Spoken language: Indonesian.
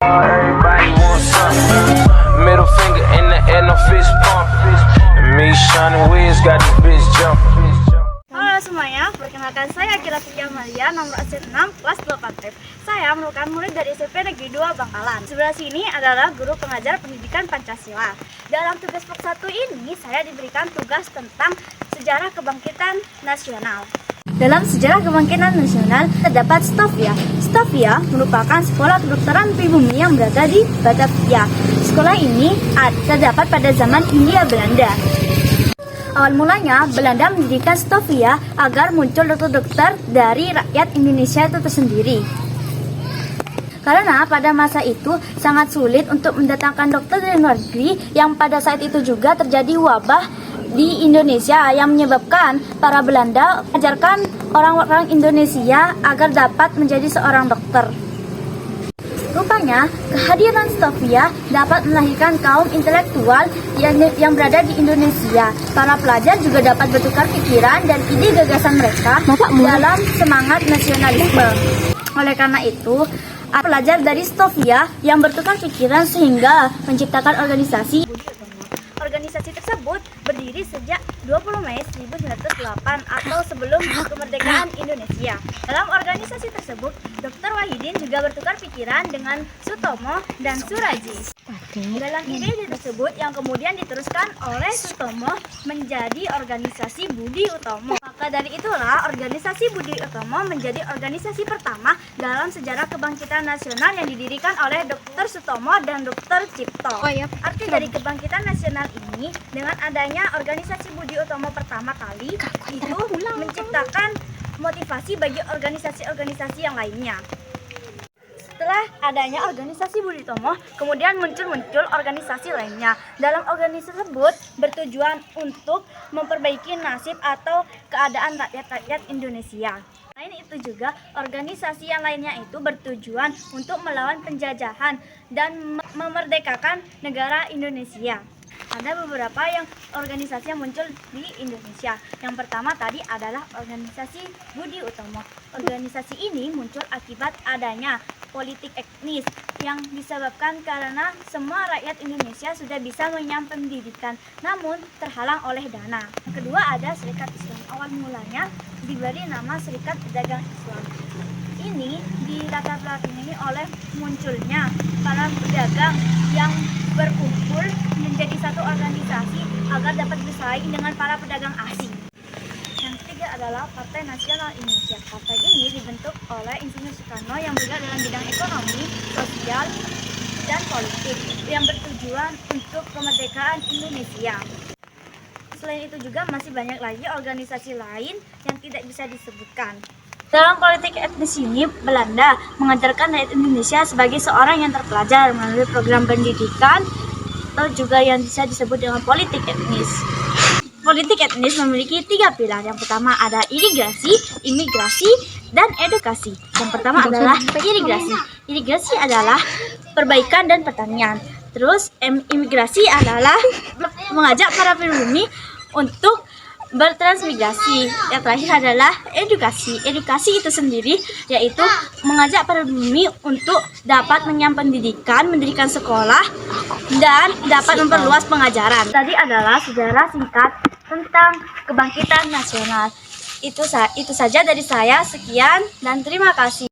Everybody wants something. Middle finger in the air, no fist pump. And me, Shawn Wiz, got this bitch jumping. Halo semuanya, perkenalkan saya Akila Tia Malia, nomor absen 6, kelas 8 TEP. Saya merupakan murid dari SMP Negeri 2 Bangkalan. Sebelah sini adalah guru pengajar pendidikan Pancasila. Dalam tugas pokok 1 ini, saya diberikan tugas tentang sejarah kebangkitan nasional. Dalam sejarah kebangkitan nasional terdapat Stovia. Stovia merupakan sekolah kedokteran pribumi yang berada di Batavia. Sekolah ini terdapat pada zaman Hindia Belanda. Awal mulanya, Belanda mendirikan Stovia agar muncul dokter-dokter dari rakyat Indonesia itu tersendiri. Karena pada masa itu sangat sulit untuk mendatangkan dokter dari luar negeri, yang pada saat itu juga terjadi wabah di Indonesia yang menyebabkan para Belanda mengajarkan orang-orang Indonesia agar dapat menjadi seorang dokter. Rupanya, kehadiran Stovia dapat melahirkan kaum intelektual yang berada di Indonesia. Para pelajar juga dapat bertukar pikiran dan ide gagasan mereka dalam semangat nasionalisme. Oleh karena itu, pelajar dari Stovia yang bertukar pikiran sehingga menciptakan organisasi. Organisasi tersebut berdiri sejak 20 Mei 1908 atau sebelum kemerdekaan Indonesia. Dalam organisasi tersebut, Dr. Wahidin juga bertukar pikiran dengan Sutomo dan Suraji. Dalam ide tersebut yang kemudian diteruskan oleh Sutomo menjadi organisasi Budi Utomo. Maka dari itulah organisasi Budi Utomo menjadi organisasi pertama dalam sejarah kebangkitan nasional yang didirikan oleh Dr. Sutomo dan Dr. Cipto. Arti dari kebangkitan nasional ini, dengan adanya organisasi Budi Utomo pertama kali itu menciptakan motivasi bagi organisasi-organisasi yang lainnya. Setelah adanya organisasi Budi Utomo, kemudian muncul organisasi lainnya. Dalam organisasi tersebut bertujuan untuk memperbaiki nasib atau keadaan rakyat-rakyat Indonesia. Selain itu juga, organisasi yang lainnya itu bertujuan untuk melawan penjajahan dan memerdekakan negara Indonesia. Ada beberapa organisasi yang muncul di Indonesia. Yang pertama tadi adalah organisasi Budi Utomo. Organisasi ini muncul akibat adanya politik etnis yang disebabkan karena semua rakyat Indonesia sudah bisa mengenyam pendidikan, namun terhalang oleh dana. Kedua ada Serikat Islam. Awal mulanya diberi nama Serikat Pedagang Islam. Ini dilatar belakangi oleh munculnya para pedagang yang berkumpul menjadi satu organisasi agar dapat bersaing dengan para pedagang asing. Yang ketiga adalah Partai Nasional Indonesia. Partai ini dibentuk oleh Insinyur Soekarno yang bergerak dalam bidang ekonomi, sosial, dan politik yang bertujuan untuk kemerdekaan Indonesia. Selain itu juga masih banyak lagi organisasi lain yang tidak bisa disebutkan. Dalam politik etnis ini, Belanda mengajarkan rakyat Indonesia sebagai seorang yang terpelajar melalui program pendidikan atau juga yang bisa disebut dengan politik etnis. Politik etnis memiliki 3 pilar. Yang pertama ada irigasi, imigrasi, dan edukasi. Yang pertama adalah irigasi. Irigasi adalah perbaikan dan pertanian. Terus imigrasi adalah mengajak para pribumi untuk bertransmigrasi. Yang terakhir adalah edukasi. Edukasi itu sendiri yaitu mengajak para pribumi untuk dapat mengenyam pendidikan, mendirikan sekolah, dan dapat memperluas pengajaran. Tadi adalah sejarah singkat tentang kebangkitan nasional. Itu saja dari saya. Sekian dan terima kasih.